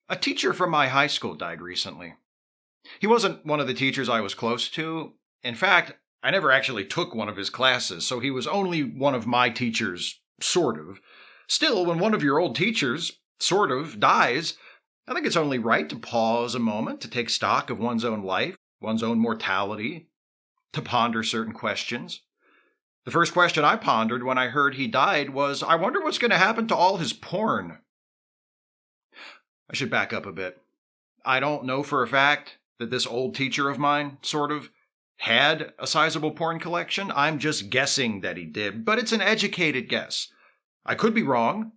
A teacher from my high school died recently. He wasn't one of the teachers I was close to. In fact, I never actually took one of his classes, so he was only one of my teachers, sort of. Still, when one of your old teachers, sort of, dies, I think it's only right to pause a moment to take stock of one's own life, one's own mortality, to ponder certain questions. The first question I pondered when I heard he died was, I wonder what's going to happen to all his porn. I should back up a bit. I don't know for a fact that this old teacher of mine, sort of, had a sizable porn collection. I'm just guessing that he did, but it's an educated guess. I could be wrong.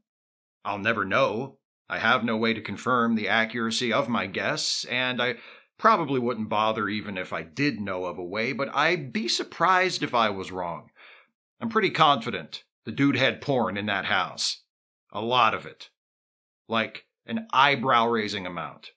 I'll never know. I have no way to confirm the accuracy of my guess, and I probably wouldn't bother even if I did know of a way, but I'd be surprised if I was wrong. I'm pretty confident the dude had porn in that house. A lot of it. Like an eyebrow-raising amount.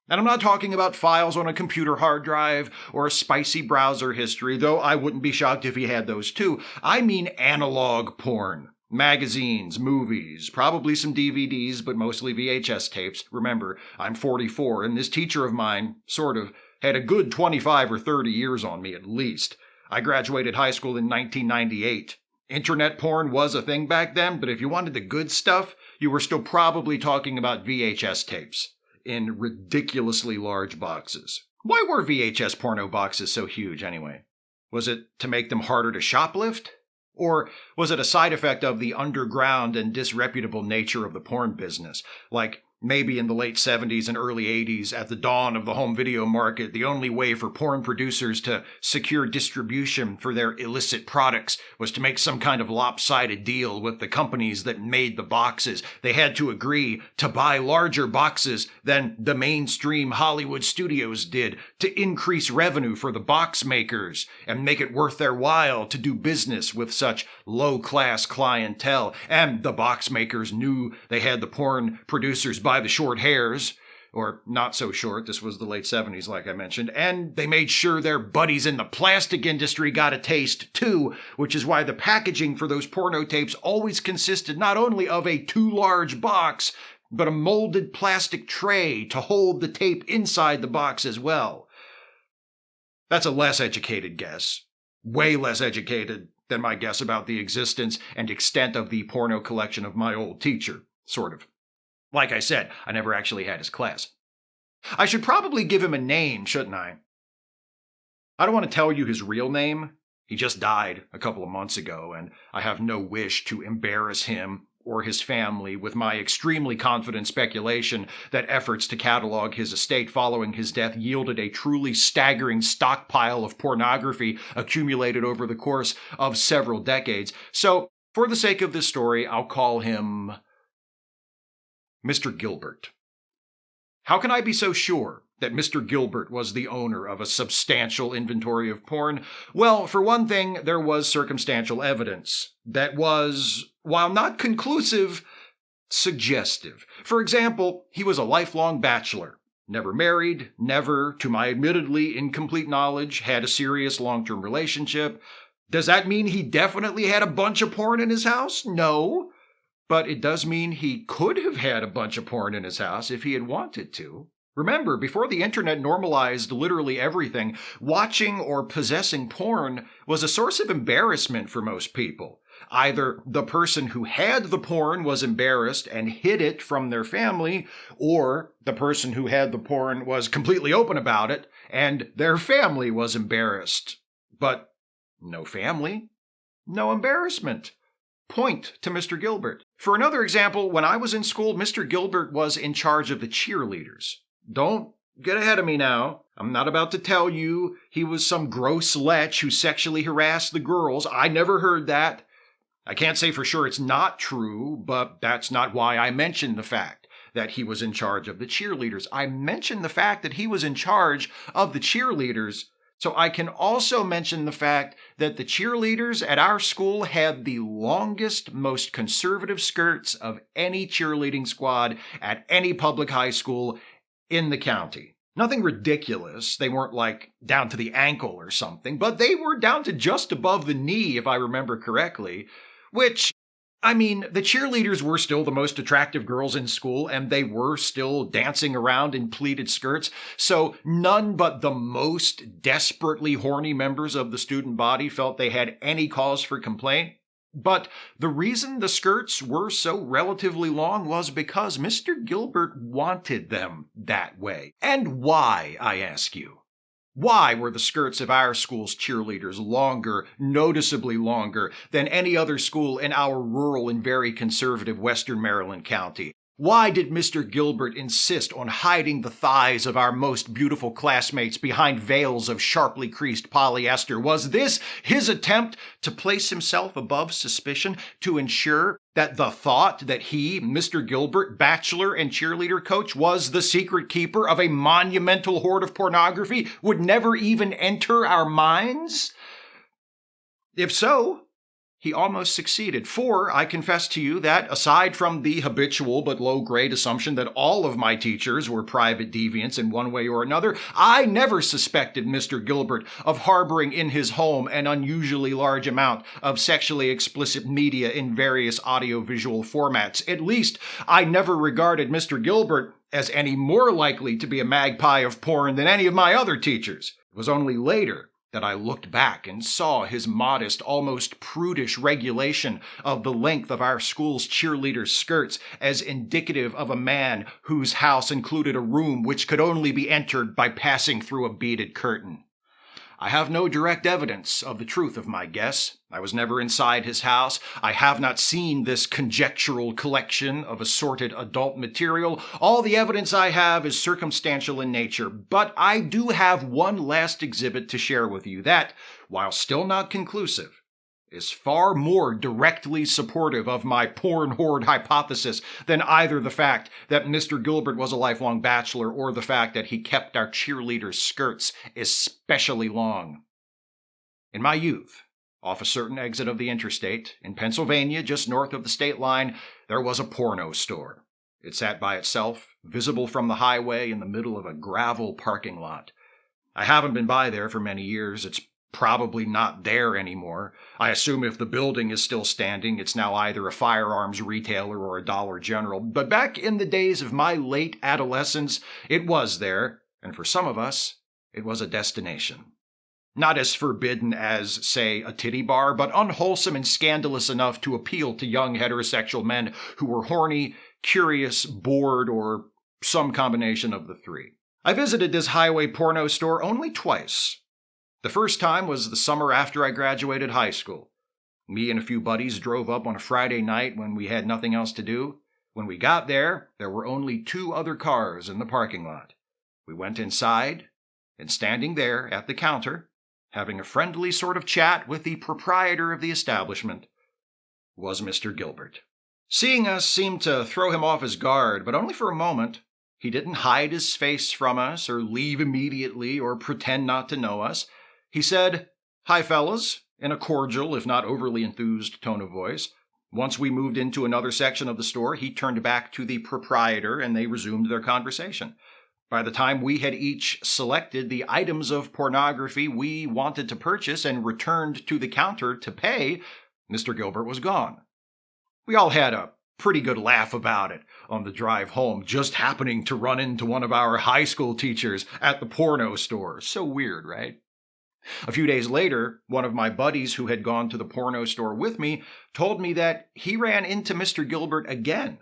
And I'm not talking about files on a computer hard drive or a spicy browser history, though I wouldn't be shocked if he had those too. I mean analog porn. Magazines, movies, probably some DVDs, but mostly VHS tapes. Remember, I'm 44, and this teacher of mine, sort of, had a good 25 or 30 years on me at least. I graduated high school in 1998. Internet porn was a thing back then, but if you wanted the good stuff, you were still probably talking about VHS tapes in ridiculously large boxes. Why were VHS porno boxes so huge anyway? Was it to make them harder to shoplift? Or was it a side effect of the underground and disreputable nature of the porn business? Like, maybe in the late 70s and early 80s, at the dawn of the home video market, the only way for porn producers to secure distribution for their illicit products was to make some kind of lopsided deal with the companies that made the boxes. They had to agree to buy larger boxes than the mainstream Hollywood studios did to increase revenue for the box makers and make it worth their while to do business with such low-class clientele. And the box makers knew they had the porn producers by the short hairs, or not so short, this was the late 70s like I mentioned, and they made sure their buddies in the plastic industry got a taste too, which is why the packaging for those porno tapes always consisted not only of a too large box, but a molded plastic tray to hold the tape inside the box as well. That's a less educated guess, way less educated than my guess about the existence and extent of the porno collection of my old teacher, sort of. Like I said, I never actually had his class. I should probably give him a name, shouldn't I? I don't want to tell you his real name. He just died a couple of months ago, and I have no wish to embarrass him or his family with my extremely confident speculation that efforts to catalog his estate following his death yielded a truly staggering stockpile of pornography accumulated over the course of several decades. So, for the sake of this story, I'll call him Mr. Gilbert. How can I be so sure that Mr. Gilbert was the owner of a substantial inventory of porn? Well, for one thing, there was circumstantial evidence that was, while not conclusive, suggestive. For example, he was a lifelong bachelor, never married, never, to my admittedly incomplete knowledge, had a serious long-term relationship. Does that mean he definitely had a bunch of porn in his house? No. But it does mean he could have had a bunch of porn in his house if he had wanted to. Remember, before the internet normalized literally everything, watching or possessing porn was a source of embarrassment for most people. Either the person who had the porn was embarrassed and hid it from their family, or the person who had the porn was completely open about it and their family was embarrassed. But no family, no embarrassment. Point to Mr. Gilbert. For another example, when I was in school, Mr. Gilbert was in charge of the cheerleaders. Don't get ahead of me now. I'm not about to tell you he was some gross lech who sexually harassed the girls. I never heard that. I can't say for sure it's not true, but that's not why I mentioned the fact that he was in charge of the cheerleaders. I mentioned the fact that he was in charge of the cheerleaders so I can also mention the fact that the cheerleaders at our school had the longest, most conservative skirts of any cheerleading squad at any public high school in the county. Nothing ridiculous. They weren't like down to the ankle or something, but they were down to just above the knee, if I remember correctly, which I mean, the cheerleaders were still the most attractive girls in school, and they were still dancing around in pleated skirts, so none but the most desperately horny members of the student body felt they had any cause for complaint. But the reason the skirts were so relatively long was because Mr. Gilbert wanted them that way. And why, I ask you? Why were the skirts of our school's cheerleaders longer, noticeably longer, than any other school in our rural and very conservative Western Maryland county? Why did Mr. Gilbert insist on hiding the thighs of our most beautiful classmates behind veils of sharply creased polyester? Was this his attempt to place himself above suspicion, to ensure that the thought that he, Mr. Gilbert, bachelor and cheerleader coach, was the secret keeper of a monumental hoard of pornography would never even enter our minds? If so, he almost succeeded, for I confess to you that, aside from the habitual but low-grade assumption that all of my teachers were private deviants in one way or another, I never suspected Mr. Gilbert of harboring in his home an unusually large amount of sexually explicit media in various audiovisual formats. At least, I never regarded Mr. Gilbert as any more likely to be a magpie of porn than any of my other teachers. It was only later that I looked back and saw his modest, almost prudish regulation of the length of our school's cheerleaders' skirts as indicative of a man whose house included a room which could only be entered by passing through a beaded curtain. I have no direct evidence of the truth of my guess. I was never inside his house. I have not seen this conjectural collection of assorted adult material. All the evidence I have is circumstantial in nature, but I do have one last exhibit to share with you that, while still not conclusive, is far more directly supportive of my porn hoard hypothesis than either the fact that Mr. Gilbert was a lifelong bachelor or the fact that he kept our cheerleaders' skirts especially long. In my youth, off a certain exit of the interstate, in Pennsylvania, just north of the state line, there was a porno store. It sat by itself, visible from the highway in the middle of a gravel parking lot. I haven't been by there for many years. It's probably not there anymore. I assume if the building is still standing, it's now either a firearms retailer or a Dollar General. But back in the days of my late adolescence, it was there, and for some of us, it was a destination. Not as forbidden as, say, a titty bar, but unwholesome and scandalous enough to appeal to young heterosexual men who were horny, curious, bored, or some combination of the three. I visited this highway porno store only twice. The first time was the summer after I graduated high school. Me and a few buddies drove up on a Friday night when we had nothing else to do. When we got there, there were only 2 other cars in the parking lot. We went inside, and standing there at the counter, having a friendly sort of chat with the proprietor of the establishment, was Mr. Gilbert. Seeing us seemed to throw him off his guard, but only for a moment. He didn't hide his face from us, or leave immediately, or pretend not to know us. He said, "Hi, fellas," in a cordial, if not overly enthused tone of voice. Once we moved into another section of the store, he turned back to the proprietor and they resumed their conversation. By the time we had each selected the items of pornography we wanted to purchase and returned to the counter to pay, Mr. Gilbert was gone. We all had a pretty good laugh about it on the drive home, just happening to run into one of our high school teachers at the porno store. So weird, right? A few days later, one of my buddies who had gone to the porno store with me told me that he ran into Mr. Gilbert again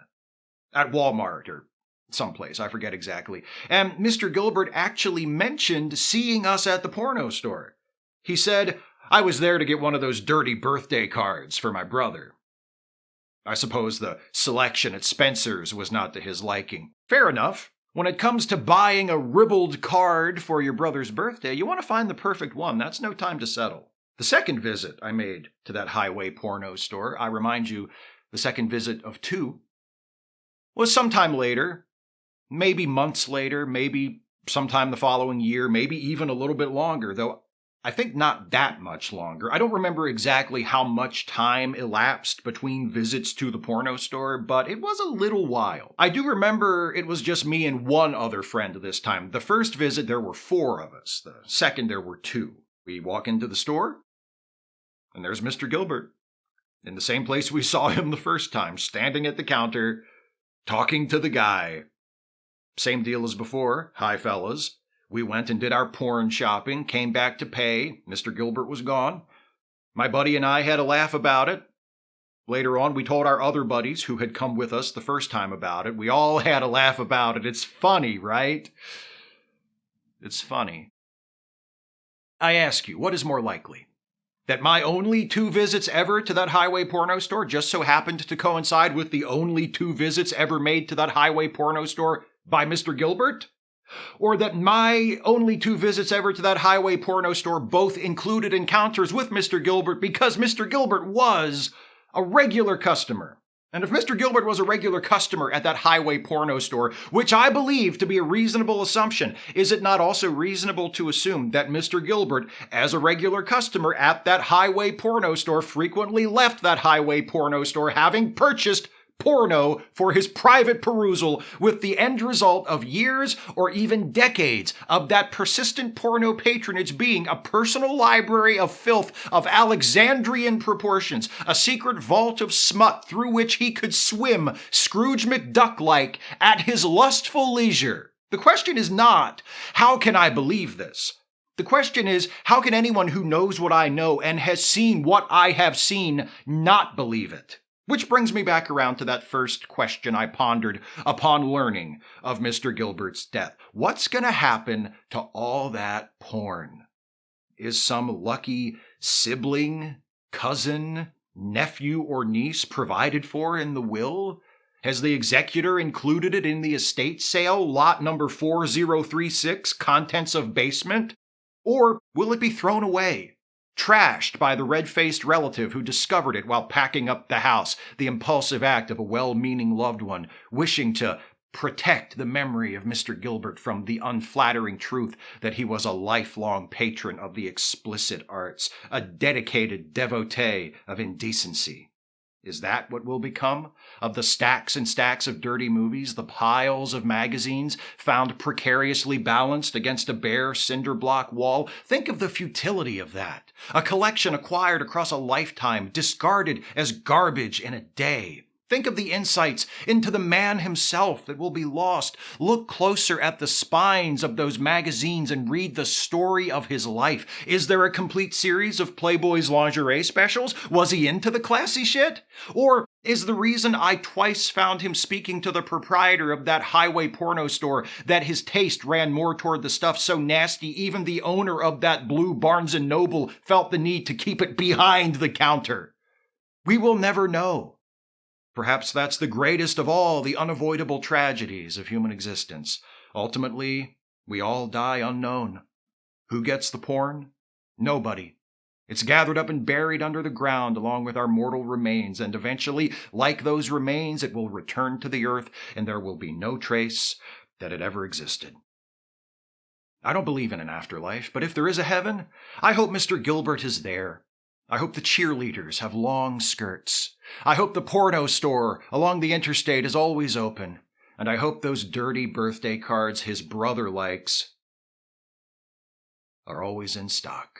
at Walmart or someplace, I forget exactly. And Mr. Gilbert actually mentioned seeing us at the porno store. He said, "I was there to get one of those dirty birthday cards for my brother." I suppose the selection at Spencer's was not to his liking. Fair enough. When it comes to buying a ribald card for your brother's birthday, you want to find the perfect one. That's no time to settle. The second visit I made to that highway porno store, I remind you, the second visit of 2, was sometime later, maybe months later, maybe sometime the following year, maybe even a little bit longer, though I think not that much longer. I don't remember exactly how much time elapsed between visits to the porno store, but it was a little while. I do remember it was just me and one other friend this time. The first visit, there were 4 of us. The second, there were 2. We walk into the store, and there's Mr. Gilbert. in the same place we saw him the first time, standing at the counter, talking to the guy. Same deal as before. Hi, fellas. We went and did our porn shopping, came back to pay. Mr. Gilbert was gone. My buddy and I had a laugh about it. Later on, we told our other buddies who had come with us the first time about it. We all had a laugh about it. It's funny, right? It's funny. I ask you, what is more likely? That my only 2 visits ever to that highway porno store just so happened to coincide with the only 2 visits ever made to that highway porno store by Mr. Gilbert? Or that my only 2 visits ever to that highway porno store both included encounters with Mr. Gilbert because Mr. Gilbert was a regular customer? And if Mr. Gilbert was a regular customer at that highway porno store, which I believe to be a reasonable assumption, is it not also reasonable to assume that Mr. Gilbert, as a regular customer at that highway porno store, frequently left that highway porno store having purchased porno for his private perusal, with the end result of years or even decades of that persistent porno patronage being a personal library of filth of Alexandrian proportions, a secret vault of smut through which he could swim Scrooge McDuck-like at his lustful leisure? The question is not, how can I believe this? The question is, how can anyone who knows what I know and has seen what I have seen not believe it? Which brings me back around to that first question I pondered upon learning of Mr. Gilbert's death. What's going to happen to all that porn? Is some lucky sibling, cousin, nephew, or niece provided for in the will? Has the executor included it in the estate sale, lot number 4036, contents of basement? Or will it be thrown away? Trashed by the red-faced relative who discovered it while packing up the house, the impulsive act of a well-meaning loved one, wishing to protect the memory of Mr. Gilbert from the unflattering truth that he was a lifelong patron of the explicit arts, a dedicated devotee of indecency. Is that what will become of the stacks and stacks of dirty movies, the piles of magazines found precariously balanced against a bare cinder block wall? Think of the futility of that. A collection acquired across a lifetime, discarded as garbage in a day. Think of the insights into the man himself that will be lost. Look closer at the spines of those magazines and read the story of his life. Is there a complete series of Playboy's lingerie specials? Was he into the classy shit? Or is the reason I twice found him speaking to the proprietor of that highway porno store that his taste ran more toward the stuff so nasty even the owner of that blue Barnes & Noble felt the need to keep it behind the counter? We will never know. Perhaps that's the greatest of all the unavoidable tragedies of human existence. Ultimately, we all die unknown. Who gets the porn? Nobody. It's gathered up and buried under the ground along with our mortal remains, and eventually, like those remains, it will return to the earth, and there will be no trace that it ever existed. I don't believe in an afterlife, but if there is a heaven, I hope Mr. Gilbert is there. I hope the cheerleaders have long skirts. I hope the porno store along the interstate is always open. And I hope those dirty birthday cards his brother likes are always in stock.